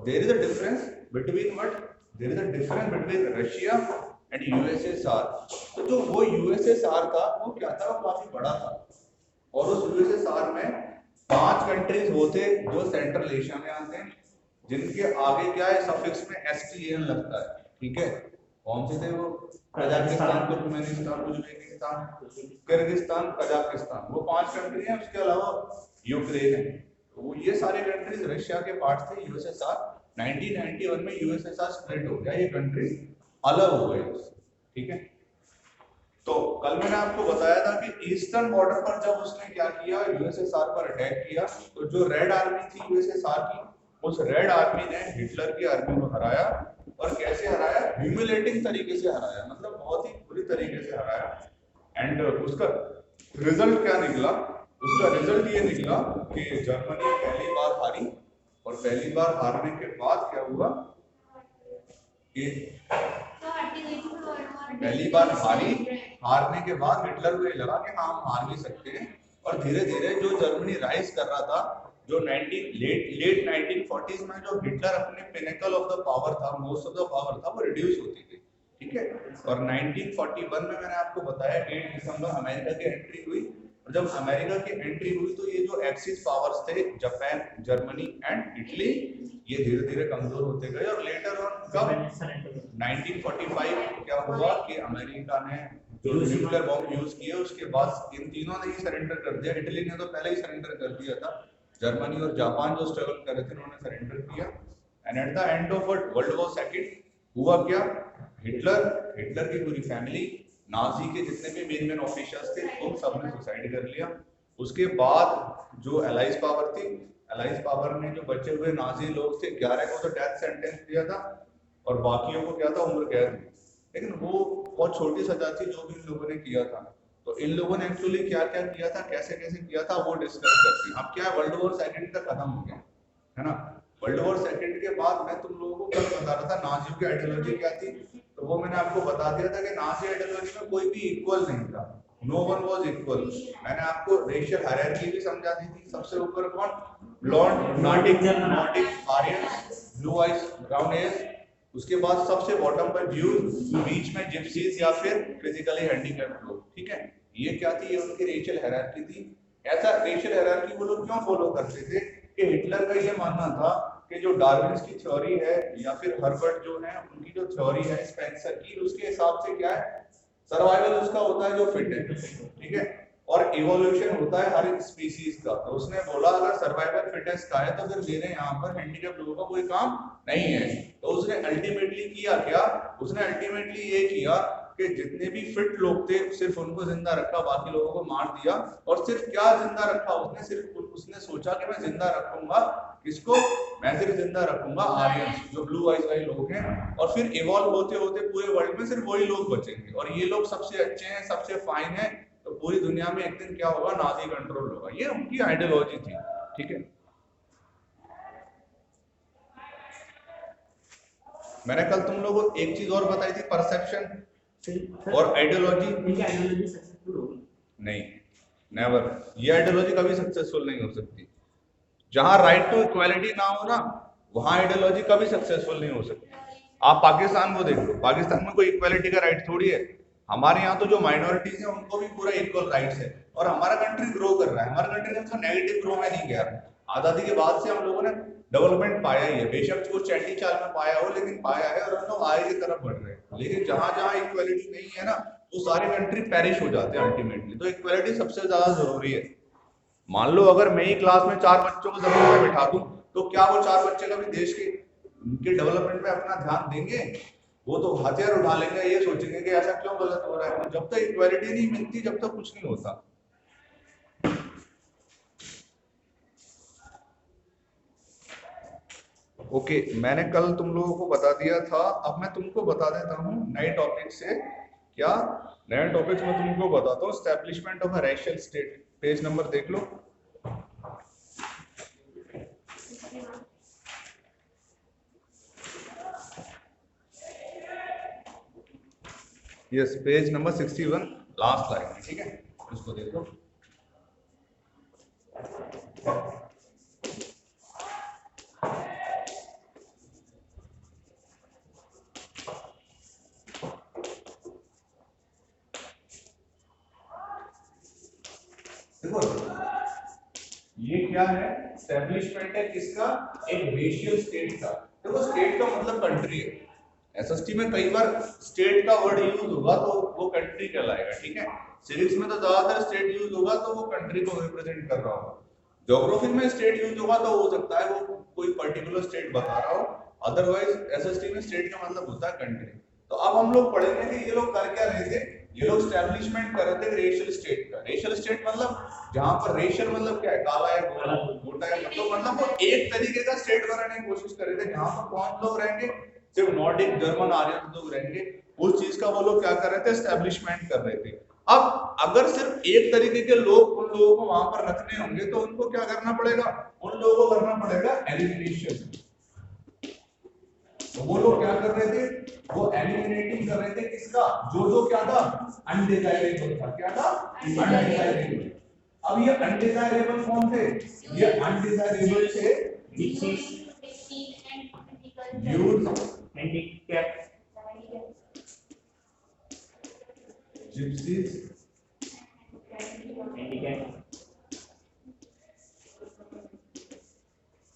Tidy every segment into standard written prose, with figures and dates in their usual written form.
There is a difference between what, there is a difference between Russia and USSR. तो जो वो USSR था वो क्या था, वो काफी बड़ा था, और उस यूएसएसआर में 5 कंट्रीज होते जो सेंट्रल एशिया में आते हैं, जिनके आगे क्या है, सफिक्स में एसटीएन लगता है, ठीक है। कौन से थे वो? Kazakhstan, Turkmenistan, Uzbekistan, Kyrgyzstan, Kazakhstan, वो 5 कंट्री हैं। उसके अलावा यूक्रेन है। तो वो ये सारे कंट्रीज रशिया के पार्ट थे यूएसएसआर। 1991 में यूएसएसआर स्प्लिट हो गया, ये कंट्री अलग हो गई उससे, ठीक है। तो कल मैंने आपको बताया था कि ईस्टर्न बॉर्डर पर जब उसने क्या किया, यूएसएसआर पर अटैक किया, तो जो रेड आर्मी थी यूएसएसआर की, उस रेड आर्मी ने हिटलर की आर्मी को हराया। और कैसे हराया? ह्यूमिलेटिंग तरीके से हराया, मतलब बहुत ही बुरी तरीके से हराया। एंड उसका रिजल्ट क्या निकला? उसका रिजल्ट ये निकला कि जर्मनी पहली बार हारी, और पहली बार हारने के बाद क्या हुआ कि पहली बार हारने के बाद हिटलर को ये लगा कि हाँ हम हार भी सकते हैं, और धीरे धीरे जो जर्मनी राइज कर रहा था, जो लेट 1940s में जो हिटलर अपने पिनेकल ऑफ द पावर था, मोस्ट ऑफ द पावर था, वो रिड्यूस होती थी, ठीक है। और 1941 में मैंने आपको बताया 8 दिसंबर अमेरिका की एंट्री हुई, और जब अमेरिका की एंट्री हुई तो ये जो एक्सिस पावर्स थे, जापान, जर्मनी एंड इटली, ये धीरे धीरे कमजोर होते गए। और लेटर ऑन कब 1945 क्या हुआ कि अमेरिका ने जो न्यूक्लियर बॉम्ब यूज किए, उसके बाद इन तीनों ने ही सरेंडर कर दिया। इटली ने तो पहले ही सरेंडर कर दिया था, जर्मनी और जापान जो स्ट्रगल कर रहे थे उन्होंने सरेंडर किया। And at the end of world war second हुआ क्या, हिटलर की पूरी फैमिली, नाजी के जितने भी मेन ऑफिसर्स थे, उन सब ने सुसाइड कर लिया। उसके बाद जो एलाइज पावर थी, एलाइज पावर ने जो बचे हुए नाजी लोग थे 11 को तो डेथ सेंटेंस दिया था, और बाकियों को क्या था, उम्र कैद। लेकिन वो बहुत छोटी सजा थी जो भी इन लोगों ने किया था। तो इन लोगों ने एक्चुअली क्या क्या किया था, कैसे कैसे किया था, वो डिस्कस करते हैं। अब क्या है, वर्ल्ड वॉर सेकंड तक खत्म हो गया है ना। वर्ल्ड वॉर सेकंड के बाद मैं तुम लोगों को कल बता रहा था नाजियों की आइडियोलॉजी क्या थी, तो वो मैंने आपको बता दिया था कि नाजी आइडियोलॉजी में कोई भी इक्वल नहीं था, नो वन वाज इक्वल। मैंने आपको रेशियल हायरार्की भी समझा दी थी। सबसे ऊपर कौन? Blonde, Nordic, Aryans, blue eyes, brown एज। उसके बाद सबसे बॉटम पर ज्यूज, बीच में जिप्सीज या फिर फिजिकली हैंडीकैप्ड लोग, ठीक है। ये क्या थी? ये उनकी रेशियल हायरार्की थी। ऐसा रेशियल हायरार्की वो लोग क्यों फॉलो करते थे कि हिटलर का ये मानना था कि जो डार्विन्स की थ्योरी है, या फिर हर्बर्ट जो है उनकी जो थ्योरी है स्पेंसर की, उसके हिसाब से क्या है, सर्वाइवल उसका होता है जो फिट है, ठीक है, और इवोल्यूशन होता है हर एक स्पीसीज का। तो उसने बोला अगर सर्वाइवल फिटेस्ट का है तो फिर मेरे यहाँ पर हैंडीकैप लोगों का कोई काम नहीं है। तो उसने अल्टीमेटली किया क्या? उसने अल्टीमेटली ये किया कि जितने भी फिट लोग थे सिर्फ उनको जिंदा रखा, बाकी लोगों को मार दिया। और सिर्फ क्या जिंदा रखा उसने? सिर्फ उसने सोचा कि मैं जिंदा रखूंगा किसको? मैं सिर्फ जिंदा रखूंगा आर्यंस, जो ब्लू आइज वाले लोग हैं। और फिर इवॉल्व होते होते पूरे वर्ल्ड में सिर्फ वही लोग बचेंगे, और ये लोग सबसे अच्छे हैं, सबसे फाइन है। तो पूरी दुनिया में एक दिन क्या होगा? नाजी कंट्रोल होगा। ये उनकी आइडियोलॉजी थी, ठीक है। मैंने कल तुम लोगों को एक चीज और बताई थी, परसेप्शन और आइडियोलॉजी। आइडियोलॉजी सक्सेसफुल होगी नहीं, नेवर। ये आइडियोलॉजी कभी सक्सेसफुल नहीं हो सकती। जहां राइट टू इक्वालिटी ना हो ना, वहां आइडियोलॉजी कभी सक्सेसफुल नहीं हो सकती। आप पाकिस्तान को देख लो, पाकिस्तान में कोई इक्वालिटी का राइट थोड़ी है। हमारे यहाँ तो जो माइनॉरिटीज है उनको भी पूरा इक्वल राइट्स है, और हमारा कंट्री ग्रो कर रहा है। हमारा कंट्री ने तो नेगेटिव ग्रो में नहीं गया। आजादी के बाद से हम लोगों ने डेवलपमेंट पाया ही है, बेशक कुछ चैंडी चाल में पाया हो, लेकिन पाया है, और हम लोग आगे की तरफ बढ़ रहे हैं। लेकिन जहां जहां इक्वालिटी नहीं है ना, वो सारे कंट्री पेरिश हो जाते हैं अल्टीमेटली। तो इक्वालिटी सबसे ज्यादा जरूरी है। मान लो अगर मैं ही क्लास में 4 बच्चों को जमीन पे बैठा दूं, तो क्या वो 4 बच्चे कभी देश के डेवलपमेंट में अपना ध्यान देंगे? वो तो हथियार उठा लेंगे, ये सोचेंगे कि ऐसा क्यों गलत हो रहा है। तो जब तक इक्वालिटी नहीं मिलती, जब तक कुछ नहीं होता। ओके, मैंने कल तुम लोगों को बता दिया था, अब मैं तुमको बता देता हूँ नए टॉपिक से। क्या नए टॉपिक में तुमको बताता हूँ? Establishment of a racial state. Page number देख लो। Yes, page number 61, last line, ठीक है, इसको देखो। क्या है, एस्टेब्लिशमेंट है किसका, एक रेशियल स्टेट का। देखो स्टेट का मतलब कंट्री है, एसएसटी में कई बार स्टेट का वर्ड यूज होगा तो वो कंट्री कहलाएगा, ठीक है। सिविक्स में तो ज्यादातर स्टेट यूज होगा तो वो कंट्री को रिप्रेजेंट कर रहा होगा। ज्योग्राफी में स्टेट यूज होगा तो हो सकता है वो कोई पर्टिकुलर स्टेट बता रहा हो, अदरवाइज एसएसटी में स्टेट का मतलब होता है कंट्री। तो अब हम लोग पढ़ेंगे कि ये लोग कर क्या रहे थे, ये लोग स्टैब्लिशमेंट कर रहे थे रेशियल स्टेट का। रेशियल स्टेट मतलब जहां पर रेशियल मतलब क्या है, काला या गोरा, मोटा या पतला, मतलब वो एक तरीके का स्टेट बनाने की कोशिश कर रहे थे जहां पर कौन लोग रहेंगे, सिर्फ नॉर्डिक जर्मन आर्यन लोग रहेंगे। उस चीज का वो लोग क्या कर रहे थे, एस्टेब्लिशमेंट कर रहे थे। अब अगर सिर्फ एक तरीके के लोग उन लोगों को वहां पर रखने होंगे तो उनको क्या करना पड़ेगा, उन लोगों को करना पड़ेगा एलिमिनेशन। तो वो लोग क्या कर रहे थे, वो एलिमिनेटिंग कर रहे थे किसका, जो जो क्या था, अनडिजायरेबल था। क्या था, अनडिजायरेबल। अब ये अनडिजायरेबल कौन थे, ये अनडिजायरेबल थे use handicap gypsies handicap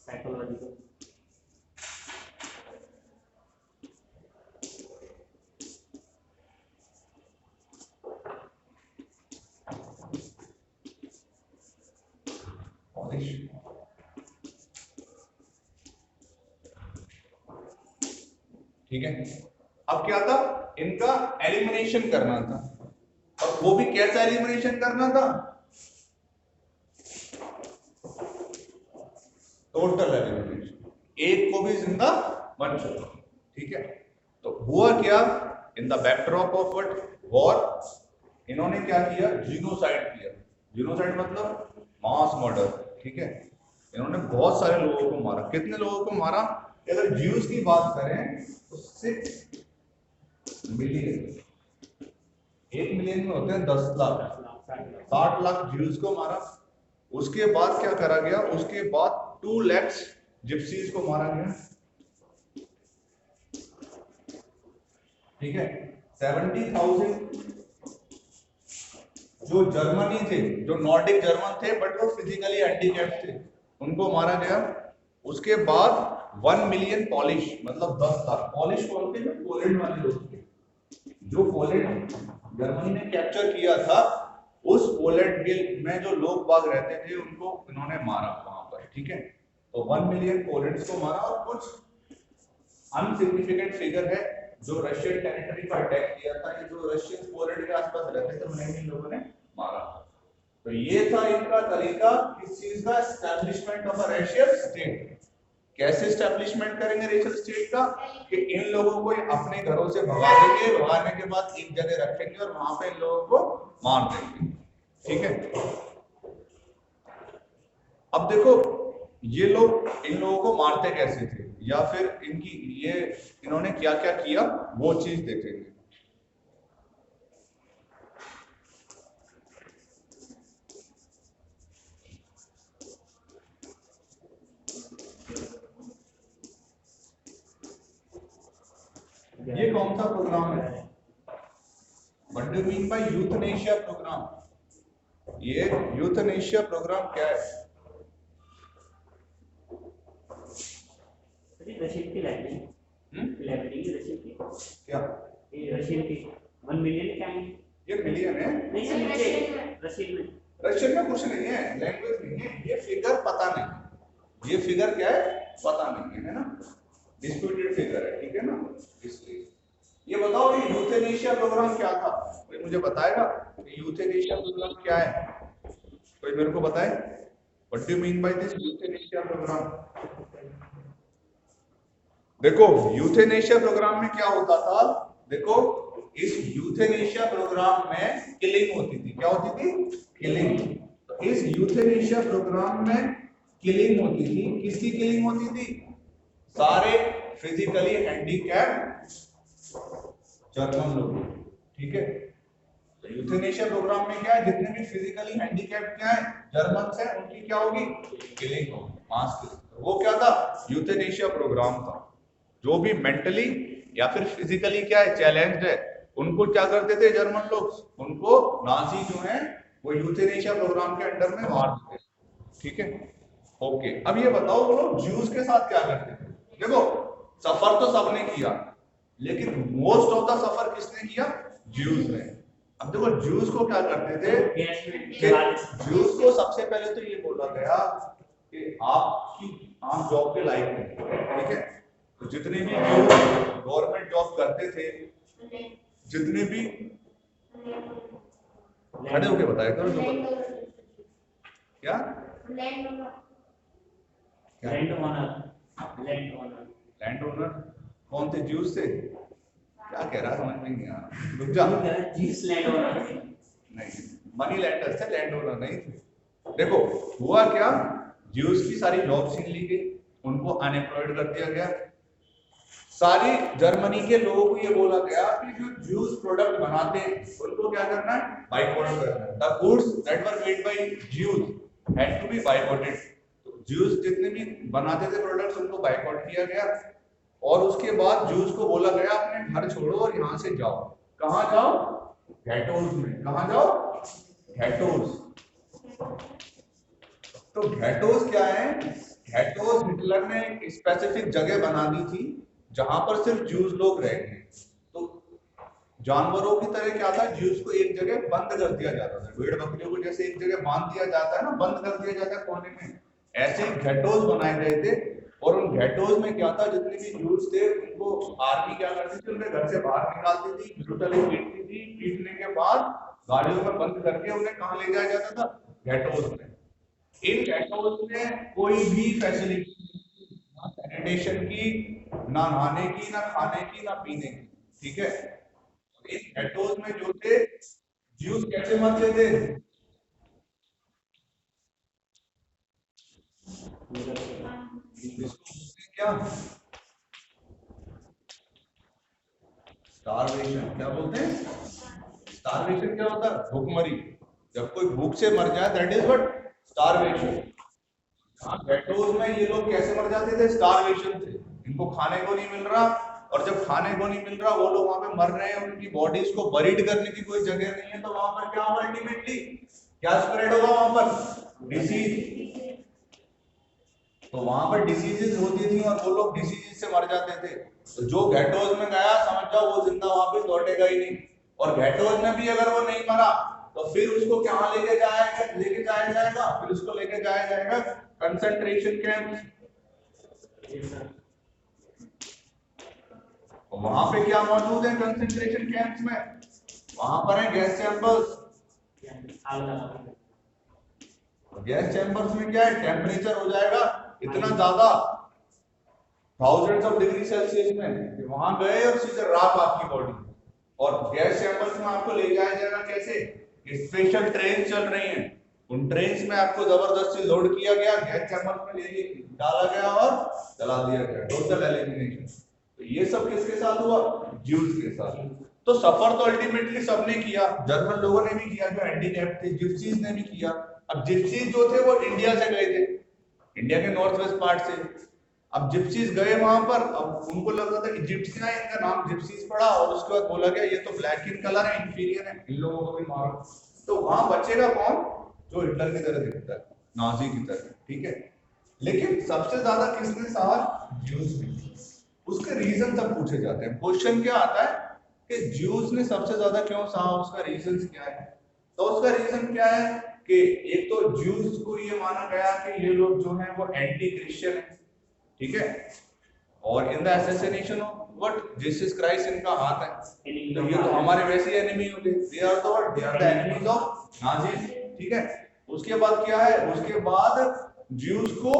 psychological polish. ठीक है, अब क्या था, इनका एलिमिनेशन करना था। और वो भी कैसा एलिमिनेशन करना था, टोटल एलिमिनेशन, एक को भी जिंदा मत छोड़ो। ठीक है, तो हुआ क्या, in the backdrop of what war, इन्होंने क्या किया, जीनोसाइड किया। जीनोसाइड मतलब मास मर्डर। ठीक है, इन्होंने बहुत सारे लोगों को मारा। कितने लोगों को मारा, अगर ज्यूज की बात करें तो 6 मिलियन, 1 मिलियन में होते हैं 10 लाख, 60 लाख ज्यूज को मारा। उसके बाद क्या करा गया, उसके बाद 2 लाख जिप्सीज को मारा गया। ठीक है, 70,000 जो जर्मनी थे, जो नॉर्डिक जर्मन थे बट वो फिजिकली हैंडीकैप्ड थे, उनको मारा गया। उसके बाद 1 मिलियन पॉलिश, मतलब 10 लाख। पॉलिश कौन थे, जो पोलैंड वाले लोग थे, जो पोलैंड जर्मनी ने कैप्चर किया था, उस पोलैंड में जो लोग बाग रहते थे उनको इन्होंने मारा वहां पर। ठीक है, तो 1 मिलियन पोलैंड्स को मारा। और कुछ अनसिग्निफिकेंट फिगर है जो रशियन टेरिटरी पर अटैक किया था, ये जो रशियन पोलैंड के आसपास रहते थे उन्हें इन लोगों ने मारा। तो ये था इनका तरीका इस चीज का, establishment of a racial state. कैसे एस्टैब्लिशमेंट करेंगे रेशियल स्टेट का, कि इन लोगों को अपने घरों से भगा देंगे, भगाने के बाद एक जगह रखेंगे और वहां पे इन लोगों को मार देंगे। ठीक है, अब देखो ये लोग इन लोगों को मारते कैसे थे, या फिर इनकी ये इन्होंने क्या क्या किया वो चीज देखेंगे। ये कौन सा प्रोग्राम है, what do you mean by euthanasia programme, ये यूथनेशिया प्रोग्राम क्या है। रशियन की लाइब्रेरी रशियन की क्या, ये रशियन की 1 मिलियन क्या है, ये मिलियन है, नहीं रशियन में रशियन में कुछ नहीं है, लैंग्वेज नहीं है, ये फिगर पता नहीं, ये फिगर क्या है पता नहीं है ना, डिस्प्यूटेड फिगर है। ठीक है ना, इसलिए ये बताओ ये यूथनेशिया प्रोग्राम क्या था, कोई मुझे बताएगा कि यूथनेशिया प्रोग्राम क्या है, कोई मेरे को बताए, what do you mean by this euthanasia programme. देखो यूथनेशिया प्रोग्राम में क्या होता था, देखो इस यूथनेशिया प्रोग्राम में किलिंग होती थी। क्या होती थी, किलिंग। तो इस यूथनेशिया प्रोग्राम में किलिंग होती थी, किसकी किलिंग होती थी, सारे फिजिकली हैंडीकैप्ड जर्मन लोग। ठीक है, तो यूथनेशिया प्रोग्राम में क्या है, जितने भी फिजिकली हैंडीकैप्ड क्या है जर्मन है उनकी क्या होगी, किलिंग होगी, मास किलिंग। वो क्या था, यूथनेशिया प्रोग्राम था। जो भी मेंटली या फिर फिजिकली क्या है चैलेंज्ड है उनको क्या करते थे जर्मन लोग, उनको नाजी जो है वो यूथनेशिया प्रोग्राम के अंडर में मार देते थे। ठीक है, ओके, अब ये बताओ वो लोग ज्यूस के साथ क्या करते थे? देखो, सफर तो सबने किया, लेकिन मोस्ट ऑफ द सफर किसने किया? ज्यूस ने। अब देखो ज्यूस को क्या करते थे गैस में कि ज्यूस को सबसे पहले तो ये बोला गया कि आप जॉब के लायक नहीं, ठीक है? तो जितने भी ज्यूस गवर्नमेंट जॉब करते थे, जितने भी, खड़े होके बताया करो जो क्या लैंड ओनर लैंड ओनर कौन थे? ज्यूस थे? क्या कह रहा है समझ में नहीं आ रहा, रुक जा। जीस लैंड ओनर नहीं, मनी लैंडर्स थे, लैंड ओनर नहीं थे। देखो हुआ क्या, ज्यूस की सारी जॉब छीन ली गई, उनको अनएम्प्लॉयड कर दिया गया। सारी जर्मनी के लोगों को ये बोला गया कि जो ज्यूस प्रोडक्ट बनाते हैं उनको क्या करना है? बाइकआउट करना है। The goods that were made by Jews had to be boycotted. तो ज्यूस जितने भी बनाते थे प्रोडक्ट्स उनको बाइकआउट किया गया, और उसके बाद ज्यूस को बोला गया अपने घर छोड़ो और यहाँ से जाओ। कहाँ जाओ? गेटोस में। कहाँ जाओ? गेटोस। तो गेटोस क्या है? गेटोस हिटलर ने एक स्पेसिफिक जगह बना दी थी जहां पर सिर्फ ज्यूस लोग रहेंगे। तो जानवरों की तरह क्या था, ज्यूस को एक जगह बंद कर दिया जाता था, भेड़ बकरियों को जैसे एक जगह बांध दिया जाता है ना, बंद कर दिया जाता है कोने में, ऐसे गेटोस बनाए गए थे। और उन गेटोस में क्या था, जितने भी ज्यूस थे उनको आर्मी क्या करती थी, उन्हें घर से बाहर निकालती थी, ब्रूटली पीटती थी। पीटने के बाद गाड़ियों में बंद करके उन्हें कहाँ ले जाया जाता था? गेटोस में। इन गेटोस में कोई भी फैसिलिटी, ना सैनिटेशन की, ना नहाने की, ना खाने की, ना पीने की, ठीक है? इन गेटोस में जो थे, ज्यूस कैसे मरते थे? क्या स्टारवेशन क्या बोलते हैं? स्टारवेशन क्या होता है? भूखमरी। जब कोई भूख से मर जाए दैट इज व्हाट? स्टारवेशन। हाँ, गेटोस में ये लोग कैसे मर जाते थे? स्टारवेशन थे, इनको खाने को नहीं मिल रहा, और जब खाने को नहीं मिल रहा, वो लोग वहां पे मर रहे हैं, उनकी बॉडीज को बरीड करने की कोई जगह नहीं है, तो वहां पर क्या होगा? अल्टीमेटली क्या स्प्रेड होगा वहां पर? डिसीज। तो वहां पर डिसीजेस होती थी और वो लोग डिसीजेस से मर जाते थे। तो जो गेटोस में गया समझ जाओ वो जिंदा वापस लौटेगा ही नहीं। और गेटोस में भी अगर वो नहीं मरा तो फिर उसको कहाँ लेके जाया जाएगा? फिर उसको लेके जाया जाएगा कंसंट्रेशन कैंप। वहां पे क्या मौजूद है कंसंट्रेशन कैंप्स में? वहां पर है गैस चैम्बर्स। गैस चैम्बर्स में क्या है? टेम्परेचर हो जाएगा इतना ज्यादा, थाउजेंड्स ऑफ डिग्री सेल्सियस में, वहां गए और सीधे राख आपकी बॉडी। और गैस चैम्बर्स में आपको ले जाया जाएगा कैसे? स्पेशल ट्रेन चल रही हैं, उन ट्रेन्स में आपको जबरदस्ती लोड किया गया, गैस चैम्बर्स में ले डाला गया और जला दिया गया, टोटल एलिमिनेशन। तो ये सब किसके साथ हुआ? ज्यूस के साथ। तो सफर तो अल्टीमेटली सबने किया, जर्मन लोगों ने भी किया जो हैंडीकैप थे, जिप्सीज ने भी किया। अब जिप्सीज जो थे वो इंडिया से गए थे, इंडिया के नॉर्थ वेस्ट पार्ट से। अब जिप्सीज गए वहां पर, अब उनको लगा था कि जिप्सी है, इनका नाम जिप्सीज पड़ा, और उसके बाद बोला गया ये तो ब्लैक इन कलर है, इंफीरियर है, इन लोगों को भी मारो। तो वहां बचेगा कौन? जो हिटलर की तरह दिखता है, नाजी की तरह, ठीक है? लेकिन सबसे ज्यादा किसने सहा? ज्यूस ने। उसके रीजन तब पूछे जाते हैं। क्वेश्चन क्या आता है कि ज्यूस ने सबसे ज्यादा क्यों सहा, उसका रीजन क्या है? तो उसका रीजन क्या है कि एक तो ज्यूस को ये माना गया कि ये लोग जो हैं वो एंटी क्रिश्चियन है, ठीक है? और in the assassination of what Jesus Christ इनका हाथ है, तो ये तो हमारे वैसे ही एनिमी हो गए, they are the what? They are the enemies of Nazis, ठीक है? उसके बाद क्या है? उसके बाद ज्यूस को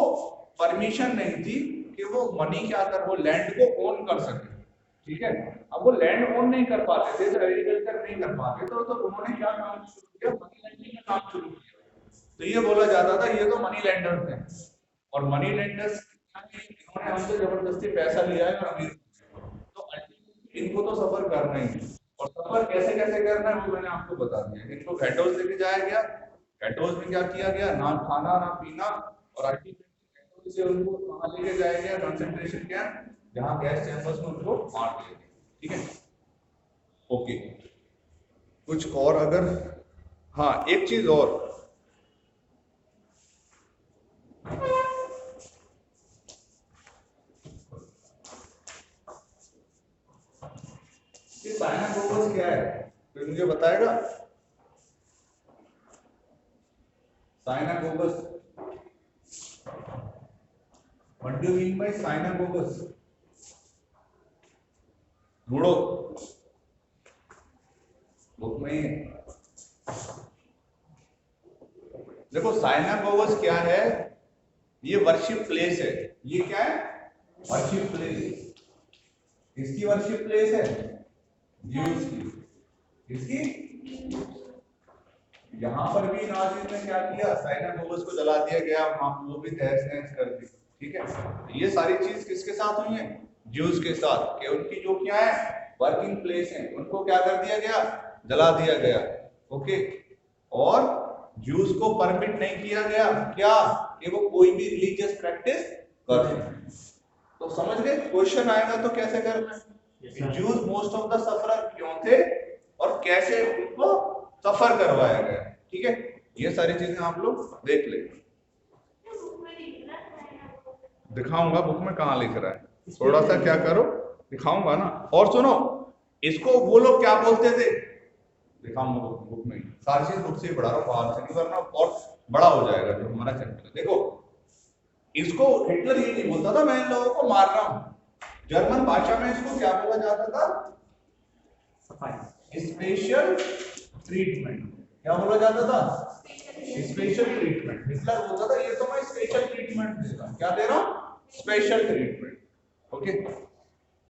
परमिशन नहीं थी कि वो मनी क्या कर, वो लैंड को ओन कर सके, ठीक है? अब वो लैंड ओन नहीं कर पाते थे, तो एग्रीकल्चर नहीं कर पाते, तो उन्होंने क्या काम शुरू किया? मनी लैंडिंग का काम शुरू किया। तो ये बोला जाता था ये तो मनी लैंडर्स हैं, और मनी लैंडर्स इन्होंने हमसे जबरदस्ती पैसा लिया है और अमीर, तो अल्टीमेटली इनको तो सफर करना ही है। और सफर कैसे कैसे करना है वो मैंने आपको बता दिया। इनको गेटोस लेके जाया गया, गेटोस में क्या किया गया? ना खाना ना पीना, और अल्टीमेटली से उनको कहाँ लेके जाया गया? कंसंट्रेशन कैंप, जहाँ गैस चैम्बर्स में उनको मार दिया गया, ठीक है? ओके, कुछ और अगर, हाँ एक चीज और, कि साइनागोगस क्या है, कोई मुझे बताएगा? Synagogues, what do you mean by synagogues? ढूंढो, बुक में ही है। देखो साइनागोगस क्या है, ये वर्शिप प्लेस है। ये क्या है? Worship place. किसकी वर्शिप प्लेस है? ज्यूस की। किसकी? यहां पर भी नाज़ियों ने क्या किया, साइनागोगस को जला दिया गया, वहां वो भी तहस नहस कर दी। ठीक है, ये सारी चीज किसके साथ हुई है? ज्यूस के साथ, कि उनकी जो क्या है वर्किंग प्लेस है, उनको क्या कर दिया गया? जला दिया गया। ओके, और ज्यूस को परमिट नहीं किया गया क्या, कि वो कोई भी रिलीजियस प्रैक्टिस कर सकें। तो समझ गए, क्वेश्चन आएगा तो कैसे करना है? Juice most of the sufferer क्यों थे और कैसे उनको सफर करवाया गया। ठीक है, ये सारी चीजें आप लोग देख ले। दिखाऊंगा बुक में कहाँ लिख रहा है, थोड़ा सा क्या करो, दिखाऊंगा ना। और सुनो, इसको वो लोग क्या बोलते थे, दिखाऊंगा बुक में। सारी चीज बुक से ही पढ़ा रहा हूँ, बाहर से नहीं, वरना और बड़ा हो जाएगा जो हमारा चैप्टर। देखो, इसको हिटलर ये नहीं बोलता था मैं इन लोगों को मार रहा हूं, जर्मन भाषा में इसको क्या बोला जाता था? Special treatment. क्या बोला जाता था? Special treatment. हिटलर बोलता था ये तो मैं स्पेशल ट्रीटमेंट दे रहा हूं। क्या दे रहा हूं? Special treatment. ओके,